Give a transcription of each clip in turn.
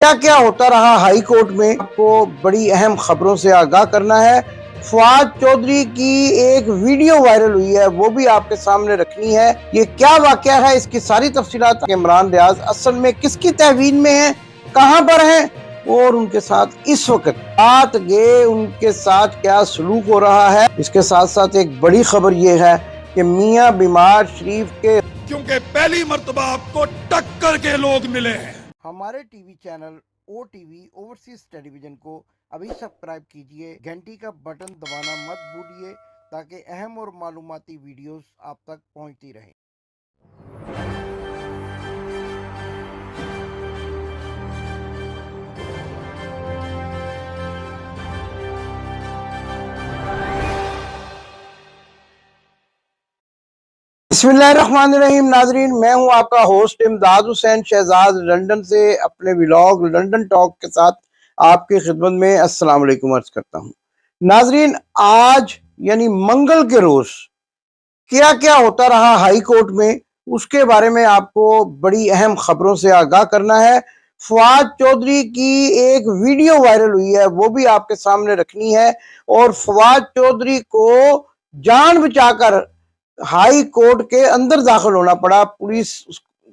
क्या क्या होता रहा हाई कोर्ट में, आपको बड़ी अहम खबरों से आगाह करना है। फवाद चौधरी की एक वीडियो वायरल हुई है, वो भी आपके सामने रखनी है। ये क्या वाकया है, इसकी सारी तफसीलात। इमरान रियाज असल में किसकी तहवीन में है, कहां पर हैं और उनके साथ इस वक्त रात गए उनके साथ क्या सलूक हो रहा है। इसके साथ साथ एक बड़ी खबर ये है कि मियां बीमार शरीफ के, क्योंकि पहली मर्तबा आपको टक्कर के लोग मिले हैं। हमारे TV channel OTV overseas television को अभी सब्सक्राइब कीजिए, घंटी का बटन दबाना मत भूलिए ताकि अहम और मालूमाती वीडियोस आप तक पहुंचती रहें। बिस्मिल्लाहिर्रहमानिर्रहीम। नाजरीन, मैं हूं आपका होस्ट इमदाद हुसैन शहजाद, लंदन से अपने व्लॉग लंदन टॉक के साथ आपकी खिदमत में अस्सलाम वालेकुम अर्ज करता हूं। नाजरीन, आज यानी मंगल के रोज क्या क्या होता रहा हाई कोर्ट में, उसके बारे में आपको बड़ी अहम खबरों से आगाह करना है। फवाद चौधरी की एक वीडियो वायरल हुई है, वो भी आपके सामने रखनी है। और फवाद चौधरी को जान बचाकर हाई कोर्ट के अंदर दाखिल होना पड़ा, पुलिस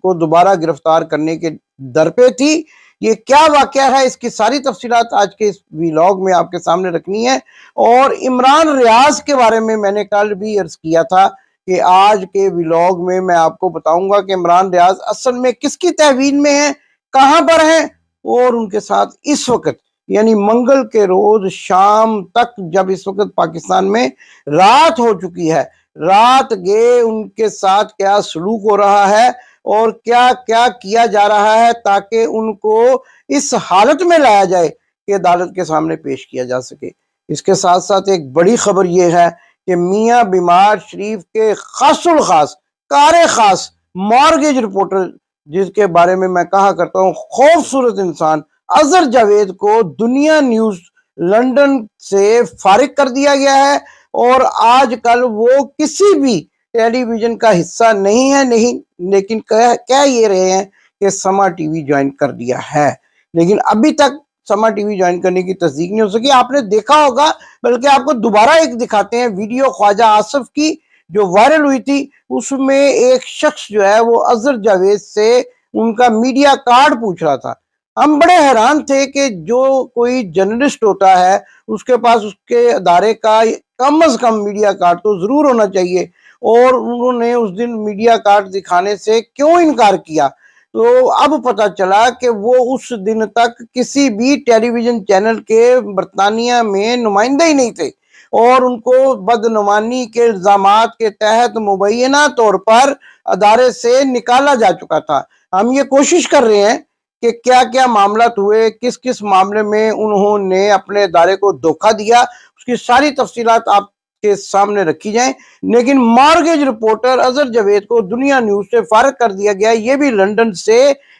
को दोबारा गिरफ्तार करने के दर पे थी। ये क्या वाकया है, इसकी सारी तफसीलात आज के इस व्लॉग में आपके सामने रखनी है। और इमरान रियाज के बारे में मैंने कल भी अर्ज किया था कि आज के व्लॉग में मैं आपको बताऊंगा कि इमरान रियाज असल में किसकी तहवीन में है, कहां पर हैं और उनके साथ इस वक्त यानी मंगल के रोज शाम तक, जब इस वक्त पाकिस्तान में रात हो चुकी है, रात गए उनके साथ क्या सलूक हो रहा है और क्या क्या किया जा रहा है ताकि उनको इस हालत में लाया जाए कि अदालत के सामने पेश किया जा सके। इसके साथ साथ एक बड़ी खबर यह है कि मियां बीमार शरीफ के खासुल खास कार खास मॉर्गेज रिपोर्टर, जिसके बारे में मैं कहा करता हूँ खूबसूरत इंसान, अजहर जावेद को दुनिया न्यूज लंदन से फारिग कर दिया गया है और आजकल वो किसी भी टेलीविजन का हिस्सा नहीं है, नहीं, लेकिन कह ये रहे हैं कि समा टीवी ज्वाइन कर दिया है, लेकिन अभी तक समा टीवी ज्वाइन करने की तस्दीक नहीं हो सकी। आपने देखा होगा, बल्कि आपको दोबारा एक दिखाते हैं वीडियो ख्वाजा आसिफ की जो वायरल हुई थी। उसमें एक शख्स जो है वो अजहर जावेद से उनका मीडिया कार्ड पूछ रहा था। हम बड़े हैरान थे कि जो कोई जर्नलिस्ट होता है उसके पास उसके अदारे का कम से कम मीडिया कार्ड तो जरूर होना चाहिए, और उन्होंने उस दिन मीडिया कार्ड दिखाने से क्यों इनकार किया। तो अब पता चला कि वो उस दिन तक किसी भी टेलीविजन चैनल के बरतानिया में नुमाइंदे ही नहीं थे और उनको बदनुमानी के इल्जामात के तहत मुबैना तौर पर अदारे से निकाला जा चुका था। हम ये कोशिश कर रहे हैं कि क्या क्या मामला हुए, किस किस मामले में उन्होंने अपने अदारे को धोखा दिया, उसकी सारी तफसीलात आपके सामने रखी जाएं। लेकिन मॉर्गेज रिपोर्टर अजहर जावेद को दुनिया न्यूज से फारिग कर दिया गया, ये भी लंदन से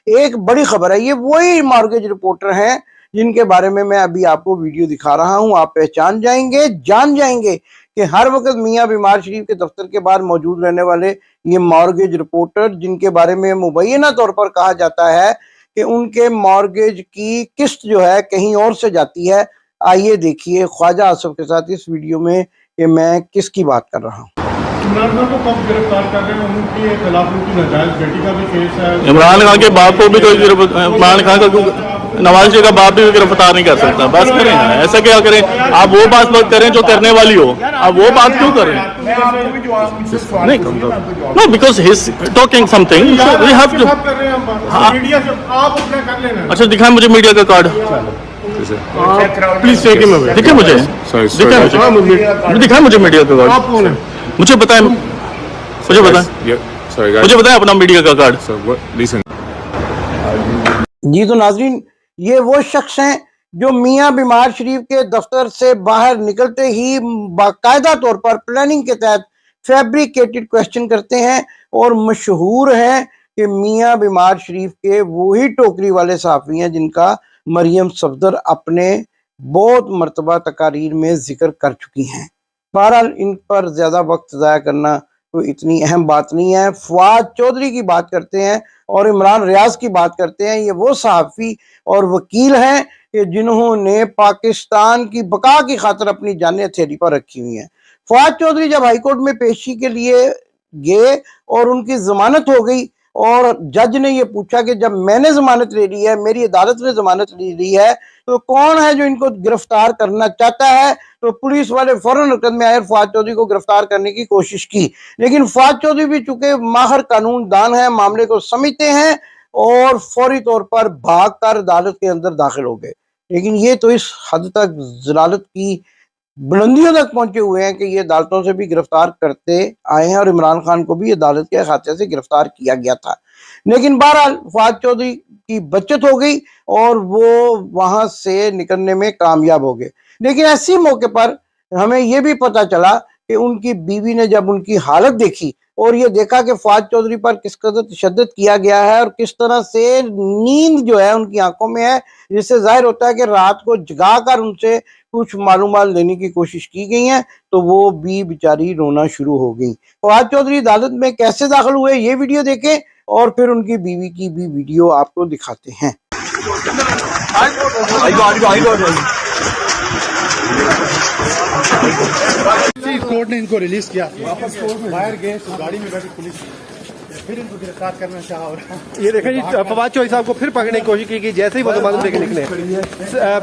एक बड़ी खबर है। ये वही मॉर्गेज रिपोर्टर हैं जिनके बारे में मैं अभी आपको वीडियो दिखा रहा हूं। आप पहचान जाएंगे, जान जाएंगे कि हर वक्त मियां बीमार शरीफ के दफ्तर के बाहर मौजूद रहने वाले ये मॉर्गेज रिपोर्टर, जिनके बारे में मुबैना तौर पर कहा जाता है कि उनके मॉर्गेज की किस्त जो है कहीं और से जाती है। आइए देखिए ख्वाजा आसिफ के साथ इस वीडियो में कि मैं किसकी बात कर रहा हूँ। इमरान खान को कब गिरफ्तार कर रहे हैं? उनके खिलाफ उनकी नाजायज बेटी का भी केस है। इमरान खान के बाप को भी कोई इमरान खान का नवाज शरीफ का बाप भी गिरफ्तार नहीं कर सकता। बस करें, ऐसा क्या करें? आप वो बात करें जो करने वाली हो, आप वो बात क्यों करें? नहीं, no, because he is talking something we have to. अच्छा, दिखाएं मुझे मीडिया का card, please take him away. दिखाएं मुझे, दिखाएं मुझे मीडिया का कार्ड। आप कौन है? मुझे बताएं, मुझे बताएं अपना मीडिया का कार्ड। जी तो नाजरीन, ये वो शख्स हैं जो मियां बीमार शरीफ के दफ्तर से बाहर निकलते ही बाकायदा तौर पर प्लानिंग के तहत फैब्रिकेटेड क्वेश्चन करते हैं और मशहूर हैं कि मियां बीमार शरीफ के वही टोकरी वाले सहाफ़ी हैं जिनका मरियम सफदर अपने बहुत मरतबा तकारीर में जिक्र कर चुकी हैं। बहरहाल इन पर ज़्यादा वक्त ज़ाया करना तो इतनी अहम बात नहीं है। फवाद चौधरी की बात करते हैं और इमरान रियाज की बात करते हैं। ये वो सहाफ़ी और वकील हैं कि जिन्होंने पाकिस्तान की बका की खातिर अपनी जानें हथेली पर रखी हुई हैं। फवाद चौधरी जब हाईकोर्ट में पेशी के लिए गए और उनकी जमानत हो गई और जज ने ये पूछा कि जब मैंने जमानत ले ली है, मेरी अदालत ने जमानत ले ली है, तो कौन है जो इनको गिरफ्तार करना चाहता है, तो पुलिस वाले फौरन हरकत में आए और फवाद चौधरी को गिरफ्तार करने की कोशिश की। लेकिन फवाद चौधरी भी चूंकि माहिर कानून दान है, मामले को समझते हैं और फौरी तौर पर भाग कर अदालत के अंदर दाखिल हो गए। लेकिन ये तो इस हद तक जलालत की बुलंदियों तक पहुंचे हुए हैं कि ये अदालतों से भी गिरफ्तार करते आए हैं और इमरान खान को भी अदालत के खाते से गिरफ्तार किया गया था। लेकिन बहरहाल फवाद चौधरी की बचत हो गई और वो वहां से निकलने में कामयाब हो गए। लेकिन ऐसी मौके पर हमें ये भी पता चला कि उनकी बीवी ने जब उनकी हालत देखी और ये देखा कि फवाद चौधरी पर किस कदर तशद्दुद किया गया है और किस तरह से नींद जो है उनकी आंखों में है, जिससे जाहिर होता है कि रात को जगा कर उनसे कुछ मालूमात लेने की कोशिश की गई है, तो वो भी बेचारी रोना शुरू हो गई। फवाद चौधरी अदालत में कैसे दाखिल हुए ये वीडियो देखें और फिर उनकी बीवी की भी वीडियो आपको दिखाते हैं। कोर्ट ने इनको रिलीज किया, वापस बाहर गए तो गाड़ी में बैठी पुलिस फिर इनको गिरफ्तार करना चाहा। और ये देखें जी, फवाद चौधरी साहब को फिर पकड़ने की कोशिश की जैसे ही वो जमानत लेके निकले।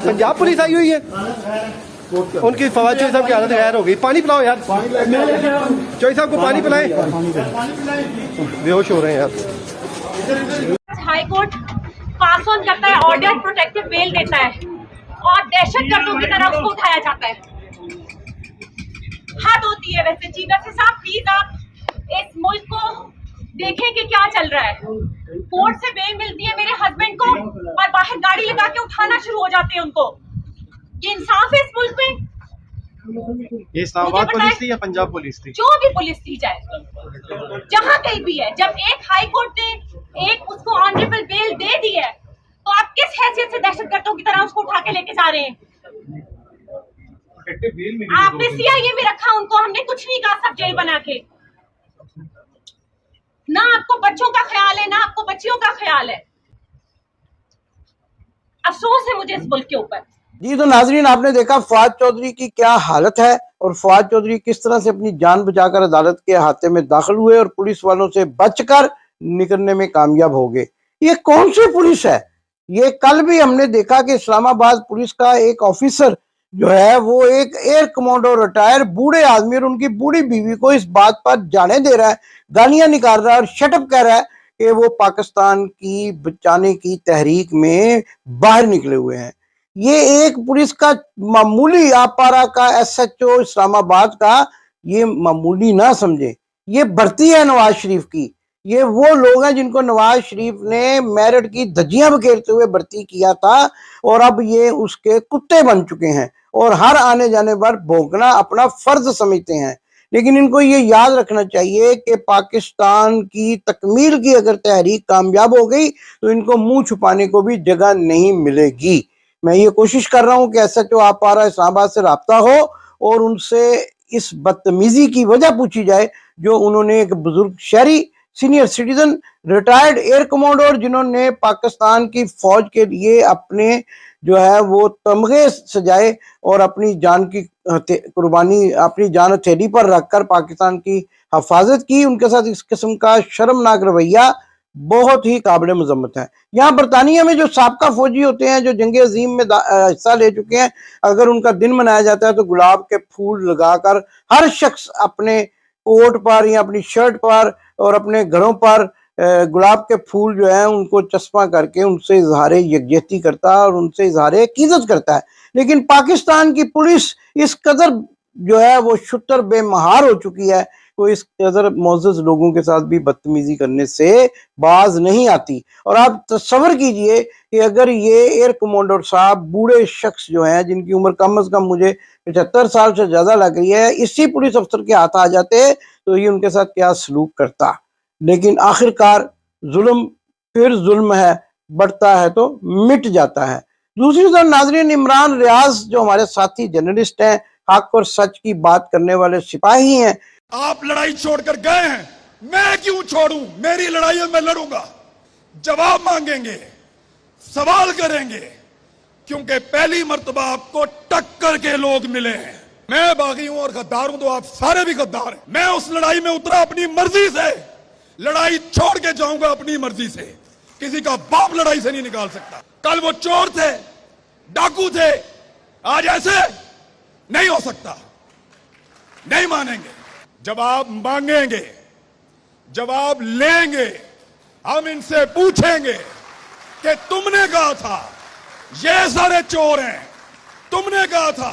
पंजाब पुलिस आई हुई है, उनकी फवाद चौधरी साहब की हालत गैर हो गई। पानी पिलाओ यार, चौधरी साहब को पानी पिलाएं, बेहोश हो रहे हैं यार। हाई कोर्ट पास ऑन करता है, ऑर्डर प्रोटेक्टिव बेल देता है और दहशतगर्दों की तरह उसको उठाया जाता है। हद होती है वैसे। चीफ जस्टिस साहब प्लीज आप इस मुल्क को देखें कि क्या चल रहा है। कोर्ट से बेल मिलती है मेरे हस्बैंड को और बाहर गाड़ी लगा के उठाना शुरू हो जाते हैं उनको। ये इंसाफ है इस मुल्क में? ये इस्लामाबाद पुलिस थी या पंजाब पुलिस थी? जो भी पुलिस थी चाहे जहां कहीं भी है, जब एक हाई कोर्ट ने एक उसको ऑनरेबल बेल दे दी है तो आप किस हैसियत से दहशतगर्दों की तरह उसको उठा के लेके जा रहे हैं? आपने सीआईए में रखा उनको, हमने कुछ नहीं कहा, सब जेल बना के। ना आपको बच्चों का ख्याल है ना आपको बच्चियों का ख्याल है। अफसोस है मुझे इस मुल्क के ऊपर। जी तो नाजरीन, आपने देखा फवाद चौधरी की क्या हालत है और फवाद चौधरी किस तरह से अपनी जान बचाकर अदालत के हाथे में दाखिल हुए और पुलिस वालों से बचकर निकलने में कामयाब हो गए। ये कौन सी पुलिस है? ये कल भी हमने देखा कि इस्लामाबाद पुलिस का एक ऑफिसर जो है वो एक एयर कमांडो रिटायर बूढ़े आदमी और उनकी बूढ़ी बीवी को इस बात पर जाने दे रहा है, गालियां निकाल रहा है और शटअप कह रहा है कि वो पाकिस्तान की बचाने की तहरीक में बाहर निकले हुए हैं। ये एक पुलिस का मामूली आपारा का एसएचओ इस्लामाबाद का ये मामूली ना समझे, ये भर्ती है नवाज शरीफ की। ये वो लोग हैं जिनको नवाज शरीफ ने मेरिट की धज्जियां बखेरते हुए भर्ती किया था और अब ये उसके कुत्ते बन चुके हैं और हर आने जाने पर भौंकना अपना फर्ज समझते हैं। लेकिन इनको ये याद रखना चाहिए कि पाकिस्तान की तकमील की अगर तहरीक कामयाब हो गई तो इनको मुंह छुपाने को भी जगह नहीं मिलेगी। मैं ये कोशिश कर रहा हूँ कि एसएचओ आपारा इस्लामाबाद से रब्ता हो और उनसे इस बदतमीजी की वजह पूछी जाए जो उन्होंने एक बुजुर्ग शहरी senior citizen retired air commander जिन्होंने पाकिस्तान की फौज के लिए अपने जो है वो तमगे सजाए और अपनी जान की कुर्बानी अपनी जान हथेली पर रखकर पाकिस्तान की हिफाजत की, उनके साथ इस किस्म का शर्मनाक रवैया बहुत ही काबिल मजम्मत है। यहाँ बरतानिया में जो साबका फौजी होते हैं जो जंग अजीम में हिस्सा ले चुके हैं, अगर उनका दिन मनाया जाता है तो गुलाब के फूल लगाकर हर शख्स अपने कोट पर या अपनी शर्ट पर और अपने घरों पर गुलाब के फूल जो है उनको चस्पा करके उनसे इजहार यकजहती करता है और उनसे इजहार कीज़त करता है। लेकिन पाकिस्तान की पुलिस इस कदर जो है वो शुतर बेमहार हो चुकी है, तो इस कदर मोअज़्ज़ज़ लोगों के साथ भी बदतमीजी करने से बाज नहीं आती। और आप तस्वर कीजिए कि अगर ये एयर कमांडर साहब बूढ़े शख्स जो हैं जिनकी उम्र कम अज़ कम मुझे 75 साल से ज़्यादा लग रही है, इसी पुलिस अफसर के हाथ आ जाते तो ये उनके साथ क्या सलूक करता। लेकिन आखिरकार जुल्म फिर जुल्म है, बढ़ता है तो मिट जाता है। दूसरी तरफ नाज़रीन, इमरान रियाज जो हमारे साथी जर्नलिस्ट हैं, हक और सच की बात करने वाले सिपाही हैं, आप लड़ाई छोड़कर गए हैं, मैं क्यों छोड़ूं? मेरी लड़ाई है, मैं लड़ूंगा, जवाब मांगेंगे, सवाल करेंगे, क्योंकि पहली मर्तबा आपको टक्कर के लोग मिले हैं। मैं बागी हूं और गद्दार हूं, तो आप सारे भी गद्दार हैं। मैं उस लड़ाई में उतरा अपनी मर्जी से, लड़ाई छोड़ के जाऊंगा अपनी मर्जी से। किसी का बाप लड़ाई से नहीं निकाल सकता। कल वो चोर थे, डाकू थे, आज ऐसे नहीं हो सकता। नहीं मानेंगे, जवाब मांगेंगे, जवाब लेंगे। हम इनसे पूछेंगे कि तुमने कहा था ये सारे चोर हैं, तुमने कहा था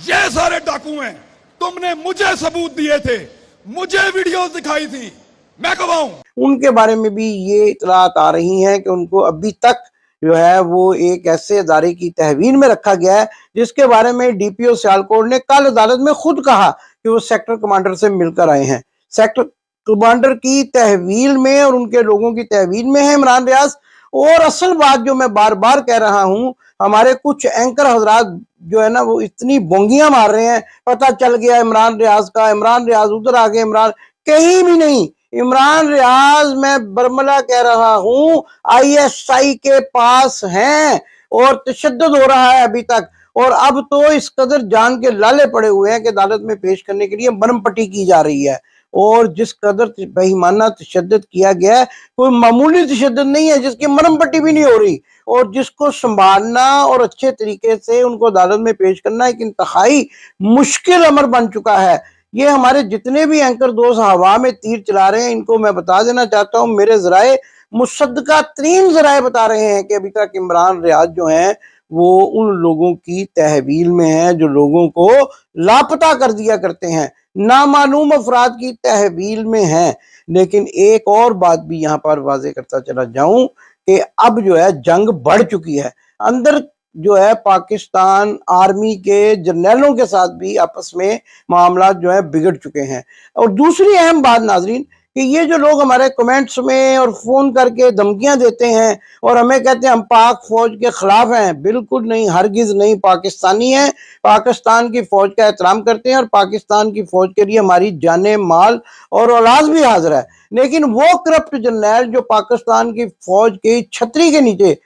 ये सारे डाकू हैं, तुमने मुझे सबूत दिए थे, मुझे वीडियोस दिखाई थी, मैं गवाहूं। उनके बारे में भी ये इतलात आ रही हैं कि उनको अभी तक जो है वो एक ऐसे अदारे की तहवील में रखा गया है जिसके बारे में डीपीओ सियालकोट ने कल अदालत में खुद कहा कि वो सेक्टर कमांडर से मिलकर आए हैं। सेक्टर कमांडर की तहवील में और उनके लोगों की तहवील में है इमरान रियाज। और असल बात जो मैं बार बार कह रहा हूं, हमारे कुछ एंकर हजरात जो है ना वो इतनी बोंगियां मार रहे हैं, पता चल गया इमरान रियाज का, इमरान रियाज उधर आ गए, इमरान कहीं भी नहीं। इमरान रियाज, मैं बरमला कह रहा हूं, आईएसआई के पास हैं और तशद्दुद हो रहा है अभी तक। और अब तो इस कदर जान के लाले पड़े हुए हैं कि अदालत में पेश करने के लिए मरहम पट्टी की जा रही है। और जिस कदर बेईमाना तशद्दुद किया गया है, कोई मामूली तशद्दुद नहीं है, जिसकी मरहम पट्टी भी नहीं हो रही। और जिसको संभालना और अच्छे तरीके से उनको अदालत में पेश करना एक इंतहाई मुश्किल अमर बन चुका है। ये हमारे जितने भी एंकर दोस्त हवा में तीर चला रहे हैं, इनको मैं बता देना चाहता हूँ, मेरे जराए मुसद्दका तरीन जराए बता रहे हैं कि अभी तक इमरान रियाज जो हैं वो उन लोगों की तहवील में है जो लोगों को लापता कर दिया करते हैं, नामालूम अफराद की तहवील में है। लेकिन एक और बात भी यहाँ पर वाजे करता चला जाऊं कि अब जो है जंग बढ़ चुकी है। अंदर जो है पाकिस्तान आर्मी के जर्नलों के साथ भी आपस में मामला जो है बिगड़ चुके हैं। और दूसरी अहम बात नाजरीन कि ये जो लोग हमारे कमेंट्स में और फोन करके धमकियां देते हैं और हमें कहते हैं हम पाक फौज के खिलाफ हैं, बिल्कुल नहीं, हरगिज नहीं। पाकिस्तानी हैं, पाकिस्तान की फौज का एहतराम करते हैं और पाकिस्तान की फौज के लिए हमारी जाने, माल और औलाद भी हाजिर है। लेकिन वो करप्ट जर्नैल जो पाकिस्तान की फौज की छतरी के नीचे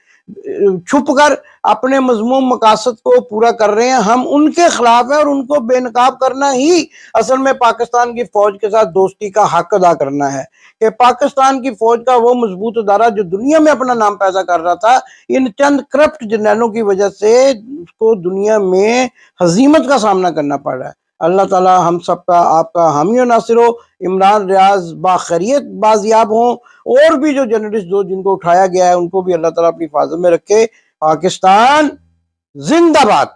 छुप कर अपने मजमूम मकासद को पूरा कर रहे हैं, हम उनके खिलाफ हैं। और उनको बेनकाब करना ही असल में पाकिस्तान की फौज के साथ दोस्ती का हक अदा करना है कि पाकिस्तान की फौज का वो मजबूत अदारा जो दुनिया में अपना नाम पैदा कर रहा था, इन चंद करप्ट जर्नैलों की वजह से उसको दुनिया में हजीमत का सामना करना पड़ रहा है। अल्लाह ताला हम सबका आपका हामी और नासिर हो। इमरान रियाज बाखैरियत बाजियाब हों। और भी जो जर्नलिस्ट दो जिनको उठाया गया है उनको भी अल्लाह ताला अपनी हिफाजत में रखे। पाकिस्तान जिंदाबाद।